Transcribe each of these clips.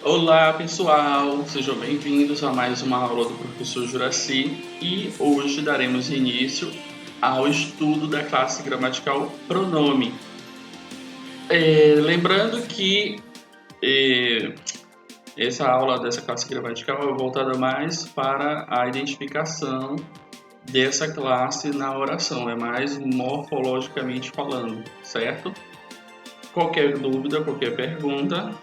Olá pessoal, sejam bem-vindos a mais uma aula do professor Juraci e hoje daremos início ao estudo da classe gramatical pronome. Lembrando que essa aula dessa classe gramatical é voltada mais para a identificação dessa classe na oração, é mais morfologicamente falando, certo? Qualquer dúvida, qualquer pergunta,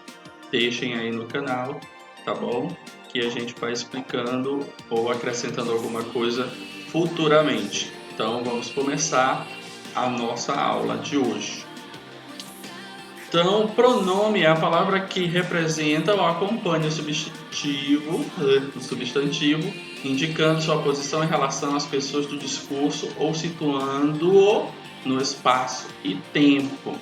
deixem aí no canal, tá bom? Que a gente vai explicando ou acrescentando alguma coisa futuramente. Então vamos começar a nossa aula de hoje. Então, pronome é a palavra que representa ou acompanha o substantivo, indicando sua posição em relação às pessoas do discurso ou situando-o no espaço e tempo.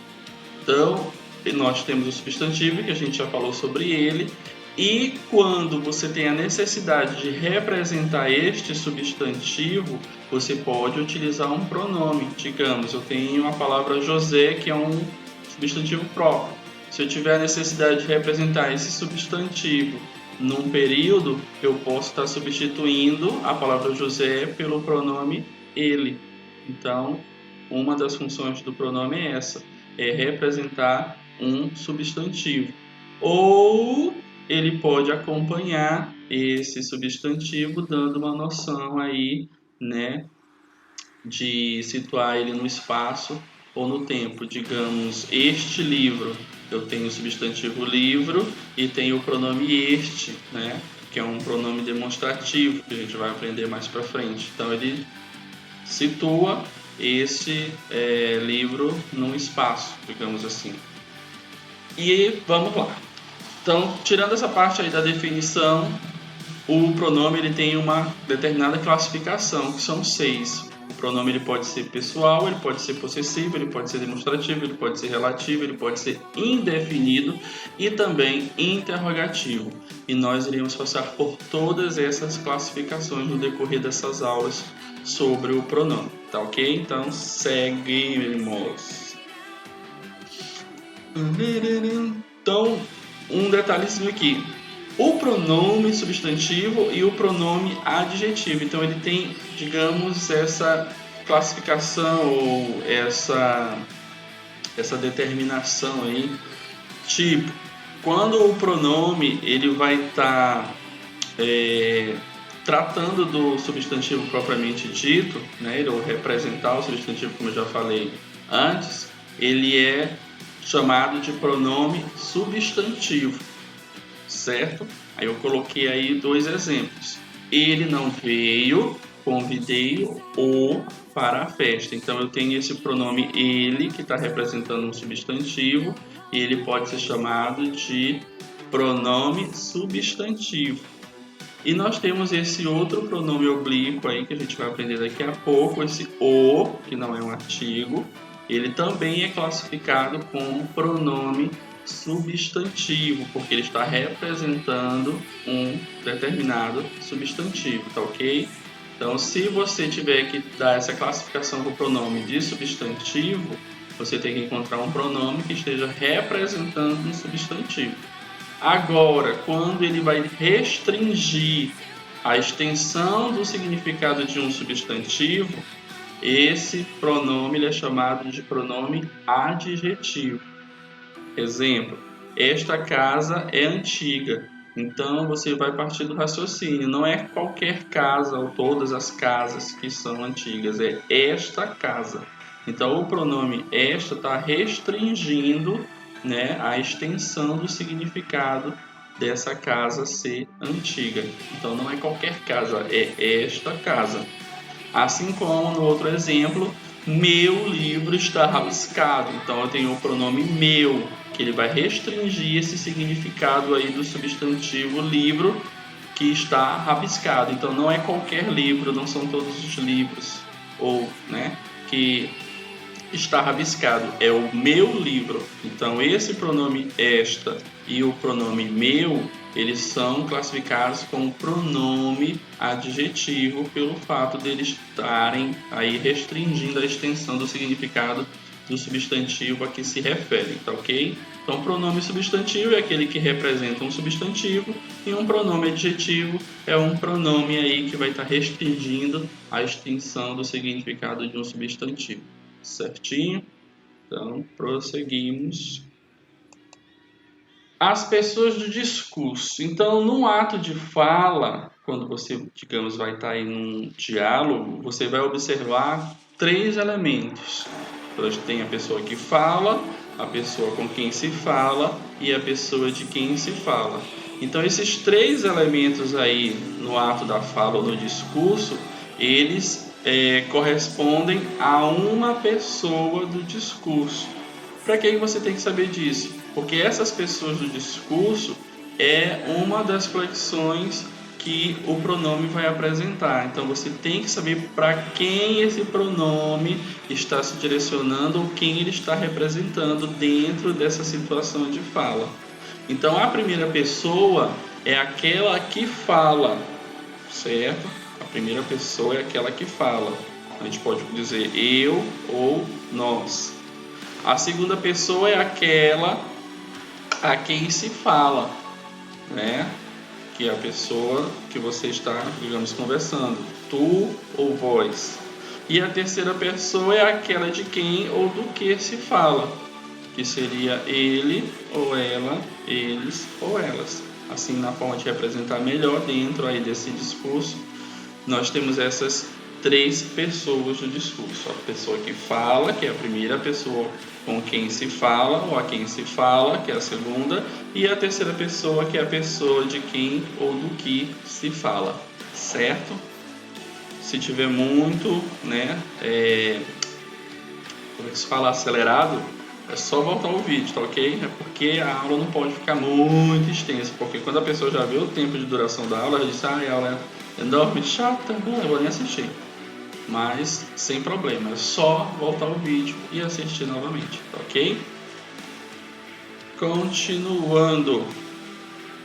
Então, nós temos o substantivo, que a gente já falou sobre ele, e quando você tem a necessidade de representar este substantivo, você pode utilizar um pronome. Digamos, eu tenho a palavra José, que é um substantivo próprio. Se eu tiver a necessidade de representar esse substantivo num período, eu posso estar substituindo a palavra José pelo pronome ele. Então, uma das funções do pronome é essa, é representar um substantivo. Ou ele pode acompanhar esse substantivo, dando uma noção aí, né, de situar ele no espaço ou no tempo. Digamos, este livro, eu tenho o substantivo livro e tenho o pronome este, né, que é um pronome demonstrativo, que a gente vai aprender mais para frente. Então ele situa esse livro num espaço, digamos assim. E vamos lá. Então, tirando essa parte aí da definição, o pronome ele tem uma determinada classificação, que são 6. O pronome ele pode ser pessoal, ele pode ser possessivo, ele pode ser demonstrativo, ele pode ser relativo, ele pode ser indefinido e também interrogativo. E nós iremos passar por todas essas classificações no decorrer dessas aulas sobre o pronome, tá ok? Então, seguimos. Então, um detalhezinho aqui. O pronome substantivo e o pronome adjetivo. Então, ele tem, digamos, essa classificação ou essa determinação aí. Tipo, quando o pronome ele vai estar tratando do substantivo propriamente dito, né, ele vai representar o substantivo, como eu já falei antes, ele é chamado de pronome substantivo, certo? Aí eu coloquei aí 2 exemplos. Ele não veio, convidei-o para a festa. Então eu tenho esse pronome ele, que está representando um substantivo, e ele pode ser chamado de pronome substantivo. E nós temos esse outro pronome oblíquo aí, que a gente vai aprender daqui a pouco, esse o, que não é um artigo. Ele também é classificado como pronome substantivo, porque ele está representando um determinado substantivo, tá ok? Então, se você tiver que dar essa classificação do pronome de substantivo, você tem que encontrar um pronome que esteja representando um substantivo. Agora, quando ele vai restringir a extensão do significado de um substantivo, esse pronome ele é chamado de pronome adjetivo. Exemplo, esta casa é antiga. Então você vai partir do raciocínio, não é qualquer casa ou todas as casas que são antigas, é esta casa. Então o pronome esta está restringindo, né, a extensão do significado dessa casa ser antiga. Então não é qualquer casa, é esta casa. Assim como no outro exemplo, meu livro está rabiscado. Então eu tenho o pronome meu, que ele vai restringir esse significado aí do substantivo livro que está rabiscado. Então não é qualquer livro, não são todos os livros ou, né, que está rabiscado, é o meu livro. Então esse pronome esta e o pronome meu, eles são classificados como pronome adjetivo pelo fato de eles estarem aí restringindo a extensão do significado do substantivo a que se refere, tá ok? Então, pronome substantivo é aquele que representa um substantivo e um pronome adjetivo é um pronome aí que vai estar restringindo a extensão do significado de um substantivo. Certinho? Então, prosseguimos. As pessoas do discurso. Então, no ato de fala, quando você, digamos, vai estar em um diálogo, você vai observar 3 elementos. Então, a gente tem a pessoa que fala, a pessoa com quem se fala e a pessoa de quem se fala. Então, esses 3 elementos aí no ato da fala ou no discurso, eles correspondem a uma pessoa do discurso. Para que você tem que saber disso? Porque essas pessoas do discurso é uma das flexões que o pronome vai apresentar. Então você tem que saber para quem esse pronome está se direcionando ou quem ele está representando dentro dessa situação de fala. Então a primeira pessoa é aquela que fala, certo? A primeira pessoa é aquela que fala. A gente pode dizer eu ou nós. A segunda pessoa é aquela a quem se fala, né? Que é a pessoa que você está, digamos, conversando, tu ou vós. E a terceira pessoa é aquela de quem ou do que se fala, que seria ele ou ela, eles ou elas. Assim, na forma de representar melhor dentro aí desse discurso, nós temos essas 3 pessoas do discurso. A pessoa que fala, que é a primeira pessoa com quem se fala, ou a quem se fala, que é a segunda, e a terceira pessoa, que é a pessoa de quem ou do que se fala, certo? Se tiver muito, né, como é que se fala, acelerado, é só voltar o vídeo, tá ok? É porque a aula não pode ficar muito extensa, porque quando a pessoa já vê o tempo de duração da aula, ela diz, a aula é enorme, chata, não, eu vou nem assistir. Mas sem problema, é só voltar o vídeo e assistir novamente, ok? Continuando.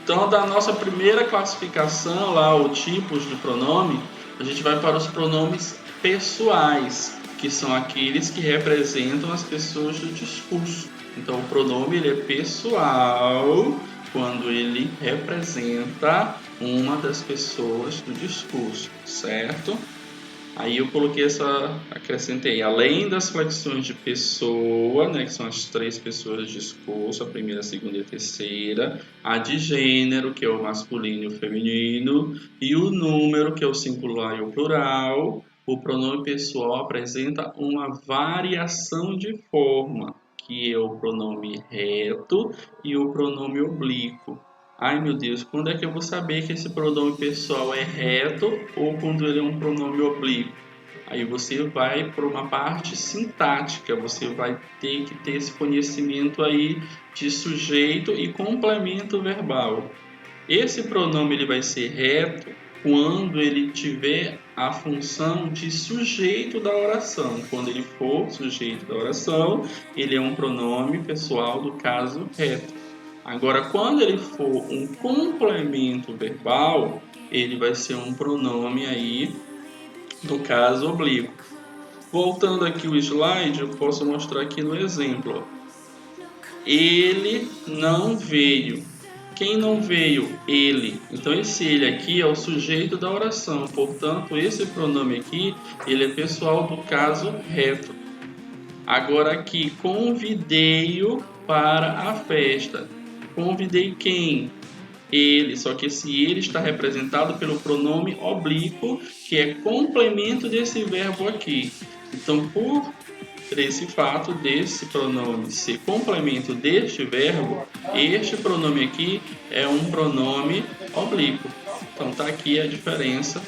Então, da nossa primeira classificação lá, o tipos de pronome, a gente vai para os pronomes pessoais, que são aqueles que representam as pessoas do discurso. Então, o pronome ele é pessoal quando ele representa uma das pessoas do discurso, certo? Aí eu coloquei acrescentei, além das flexões de pessoa, né, que são as 3 pessoas do discurso, a primeira, a segunda e a terceira, a de gênero, que é o masculino e o feminino, e o número, que é o singular e o plural, o pronome pessoal apresenta uma variação de forma, que é o pronome reto e o pronome oblíquo. Ai meu Deus, quando é que eu vou saber que esse pronome pessoal é reto ou quando ele é um pronome oblíquo? Aí você vai para uma parte sintática, você vai ter que ter esse conhecimento aí de sujeito e complemento verbal. Esse pronome ele vai ser reto quando ele tiver a função de sujeito da oração. Quando ele for sujeito da oração, ele é um pronome pessoal do caso reto. Agora, quando ele for um complemento verbal, ele vai ser um pronome aí do caso oblíquo. Voltando aqui o slide, eu posso mostrar aqui no exemplo. Ele não veio. Quem não veio? Ele. Então, esse ele aqui é o sujeito da oração. Portanto, esse pronome aqui, ele é pessoal do caso reto. Agora aqui, convidei-o para a festa. Convidei quem? Ele, só que esse ele está representado pelo pronome oblíquo, que é complemento desse verbo aqui. Então, por esse fato desse pronome ser complemento deste verbo, este pronome aqui é um pronome oblíquo. Então, está aqui a diferença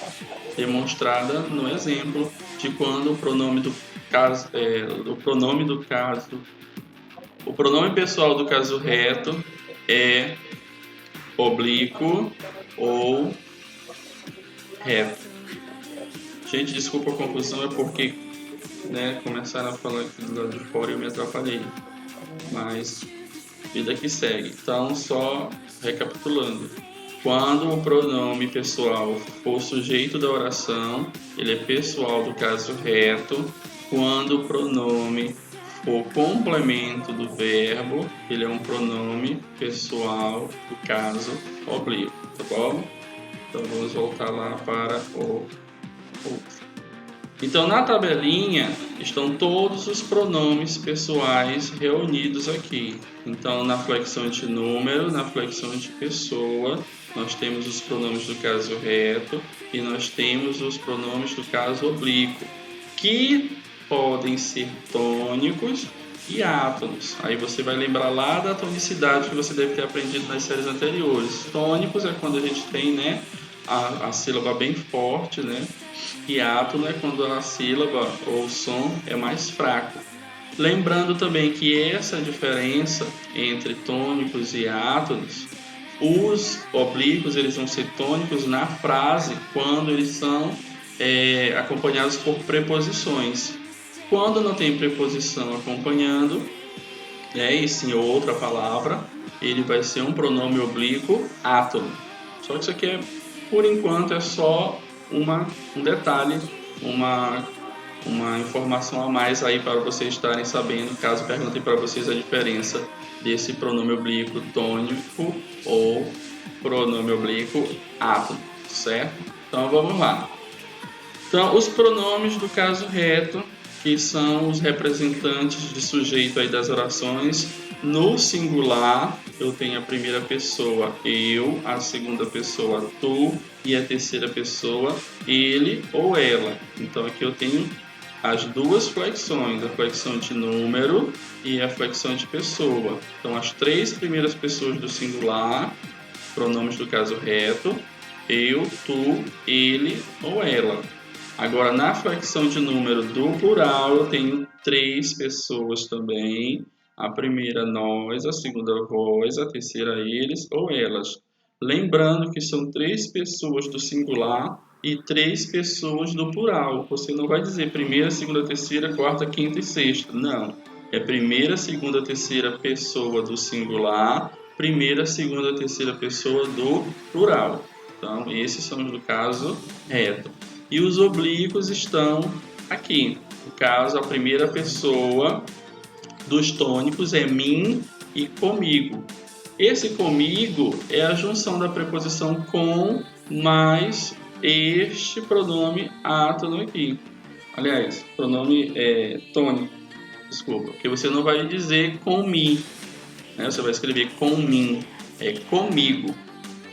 demonstrada no exemplo de quando o pronome do caso, o pronome pessoal do caso reto é oblíquo ou reto. Gente, desculpa a confusão, é porque começaram a falar aqui do lado de fora e eu me atrapalhei. Mas vida que segue. Então, só recapitulando. Quando o pronome pessoal for sujeito da oração, ele é pessoal do caso reto. Quando o pronome o complemento do verbo, ele é um pronome pessoal do caso oblíquo, tá bom? Então vamos voltar lá para o outro. Então na tabelinha estão todos os pronomes pessoais reunidos aqui. Então na flexão de número, na flexão de pessoa, nós temos os pronomes do caso reto e nós temos os pronomes do caso oblíquo, que podem ser tônicos e átonos. Aí você vai lembrar lá da tonicidade que você deve ter aprendido nas séries anteriores. Tônicos é quando a gente tem, né, a sílaba bem forte, né? E átono é quando a sílaba ou o som é mais fraco. Lembrando também que essa diferença entre tônicos e átonos, os oblíquos eles vão ser tônicos na frase quando eles são acompanhados por preposições. Quando não tem preposição acompanhando, e sim outra palavra, ele vai ser um pronome oblíquo átono. Só que isso aqui por enquanto é só um detalhe, uma informação a mais aí para vocês estarem sabendo, caso perguntem para vocês a diferença desse pronome oblíquo tônico ou pronome oblíquo átono, certo? Então vamos lá. Então os pronomes do caso reto, que são os representantes de sujeito aí das orações. No singular, eu tenho a primeira pessoa eu, a segunda pessoa tu e a terceira pessoa ele ou ela. Então aqui eu tenho as duas flexões, a flexão de número e a flexão de pessoa. Então as três primeiras pessoas do singular, pronomes do caso reto, eu, tu, ele ou ela. Agora, na flexão de número do plural, eu tenho três pessoas também. A primeira, nós, a segunda, vós, a terceira, eles ou elas. Lembrando que são três pessoas do singular e três pessoas do plural. Você não vai dizer primeira, segunda, terceira, quarta, quinta e sexta. Não. É primeira, segunda, terceira pessoa do singular, primeira, segunda, terceira pessoa do plural. Então, esses são os do caso reto. E os oblíquos estão aqui. No caso, a primeira pessoa dos tônicos é mim e comigo. Esse comigo é a junção da preposição com mais este pronome átono aqui. Aliás, pronome tônico, desculpa, porque você não vai dizer comi, né? Você vai escrever com mim, é comigo.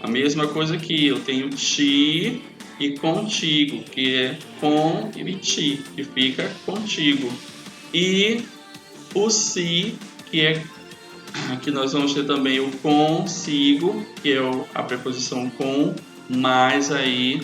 A mesma coisa que eu tenho ti e contigo, que é com e ti, que fica contigo. E o si, que nós vamos ter também o consigo, que é a preposição com, mais aí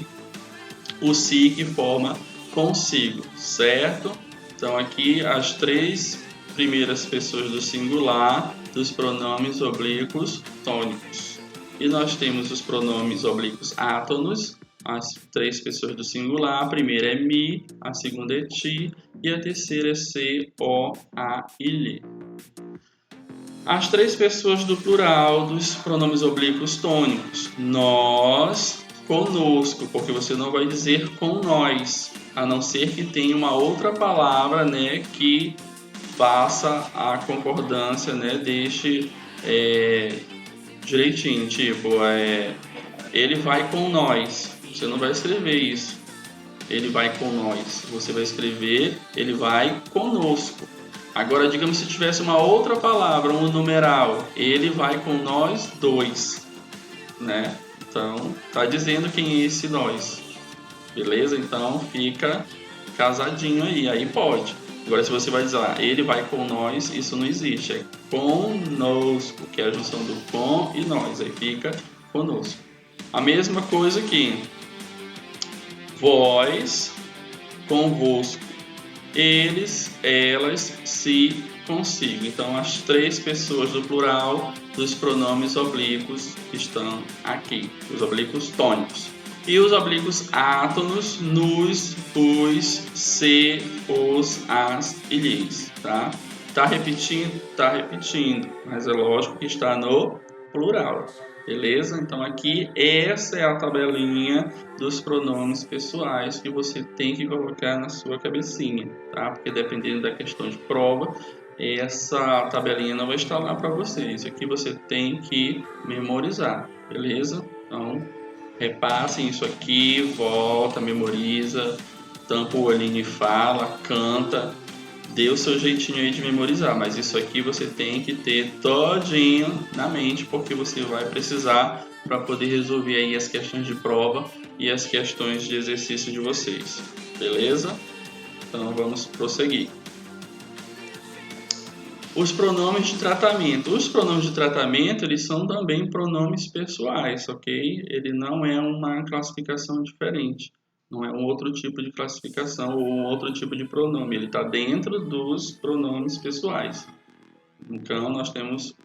o si que forma consigo, certo? Então aqui as três primeiras pessoas do singular dos pronomes oblíquos tônicos. E nós temos os pronomes oblíquos átonos, as três pessoas do singular. A primeira é mi, a segunda é ti e a terceira é se, o, a e lhe. As três pessoas do plural dos pronomes oblíquos tônicos. Nós, conosco, porque você não vai dizer com nós, a não ser que tenha uma outra palavra, né, que faça a concordância, né, deixe direitinho, tipo, ele vai com nós. Você não vai escrever isso. Ele vai com nós. Você vai escrever, ele vai conosco. Agora, digamos se tivesse uma outra palavra, um numeral, ele vai com nós dois, né? Então, tá dizendo quem é esse nós. Beleza? Então, fica casadinho aí pode. Agora, se você vai dizer, ele vai com nós, isso não existe. É conosco, que é a junção do com e nós. Aí fica conosco. A mesma coisa aqui. Vós, convosco. Eles, elas, se, consigo. Então, as três pessoas do plural dos pronomes oblíquos estão aqui. Os oblíquos tônicos. E os oblíquos átonos, nos, os, se, os, as e lhes. Tá? Tá repetindo? Tá repetindo. Mas é lógico que está no plural. Beleza? Então aqui essa é a tabelinha dos pronomes pessoais que você tem que colocar na sua cabecinha, tá? Porque dependendo da questão de prova, essa tabelinha não vai estar lá para você. Isso aqui você tem que memorizar, beleza? Então, repassem isso aqui, volta, memoriza, tampa o olhinho e fala, canta, dê o seu jeitinho aí de memorizar, mas isso aqui você tem que ter todinho na mente, porque você vai precisar para poder resolver aí as questões de prova e as questões de exercício de vocês, beleza? Então vamos prosseguir. Os pronomes de tratamento. Os pronomes de tratamento, eles são também pronomes pessoais, ok? Ele não é uma classificação diferente. Não é um outro tipo de classificação ou um outro tipo de pronome. Ele está dentro dos pronomes pessoais. Então, nós temos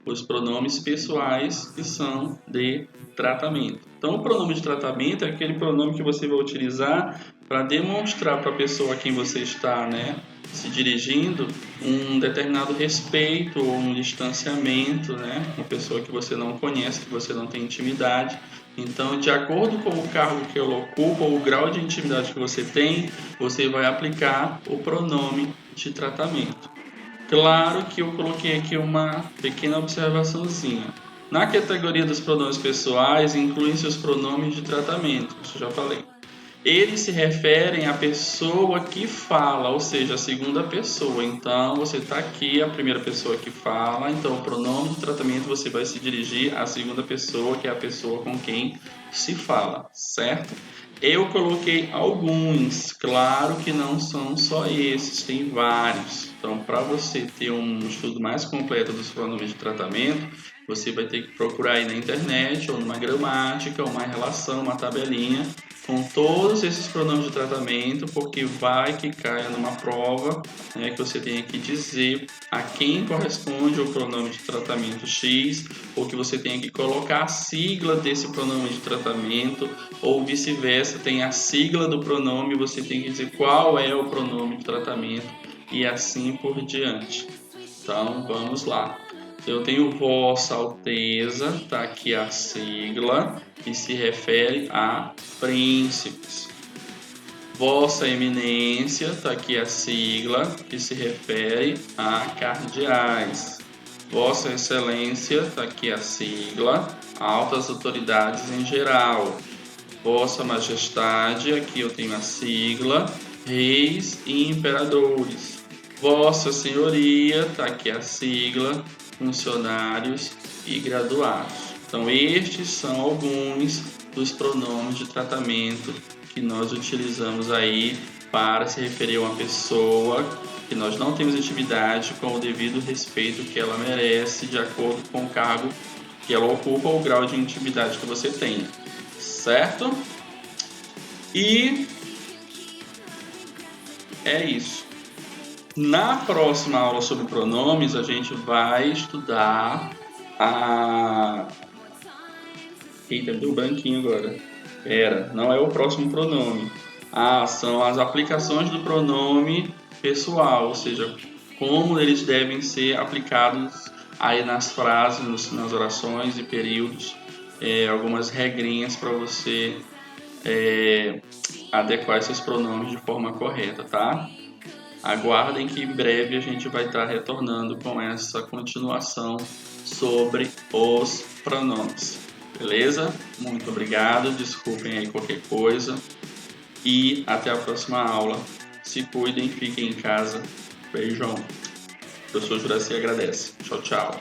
os pronomes pessoais que são de tratamento. Então, o pronome de tratamento é aquele pronome que você vai utilizar para demonstrar para a pessoa a quem você está, se dirigindo um determinado respeito ou um distanciamento, uma pessoa que você não conhece, que você não tem intimidade. Então, de acordo com o cargo que ela ocupa ou o grau de intimidade que você tem, você vai aplicar o pronome de tratamento. Claro que eu coloquei aqui uma pequena observaçãozinha. Na categoria dos pronomes pessoais, incluem-se os pronomes de tratamento, isso eu já falei. Eles se referem à pessoa que fala, ou seja, a segunda pessoa. Então, você está aqui, a primeira pessoa que fala, então o pronome de tratamento você vai se dirigir à segunda pessoa, que é a pessoa com quem se fala, certo? Eu coloquei alguns, claro que não são só esses, tem vários. Então, para você ter um estudo mais completo dos pronomes de tratamento, você vai ter que procurar aí na internet, ou numa gramática, uma relação, uma tabelinha, com todos esses pronomes de tratamento, porque vai que caia numa prova, que você tenha que dizer a quem corresponde o pronome de tratamento X, ou que você tenha que colocar a sigla desse pronome de tratamento, ou vice-versa, tem a sigla do pronome, você tem que dizer qual é o pronome de tratamento e assim por diante. Então, vamos lá. Eu tenho Vossa Alteza, tá aqui a sigla, que se refere a príncipes. Vossa Eminência, tá aqui a sigla, que se refere a cardeais. Vossa Excelência, tá aqui a sigla, altas autoridades em geral. Vossa Majestade, aqui eu tenho a sigla, reis e imperadores. Vossa Senhoria, tá aqui a sigla, funcionários e graduados. Então, estes são alguns dos pronomes de tratamento que nós utilizamos aí para se referir a uma pessoa que nós não temos intimidade, com o devido respeito que ela merece, de acordo com o cargo que ela ocupa ou o grau de intimidade que você tem, certo? E é isso. Na próxima aula sobre pronomes, a gente vai estudar a... Eita, deu branquinho agora. Não é o próximo pronome. São as aplicações do pronome pessoal, ou seja, como eles devem ser aplicados aí nas frases, nas orações e períodos. Algumas regrinhas para você adequar esses pronomes de forma correta, tá? Aguardem que em breve a gente vai estar retornando com essa continuação sobre os pronomes. Beleza? Muito obrigado, desculpem aí qualquer coisa e até a próxima aula. Se cuidem, fiquem em casa. Beijão. O professor Juraci agradece. Tchau, tchau.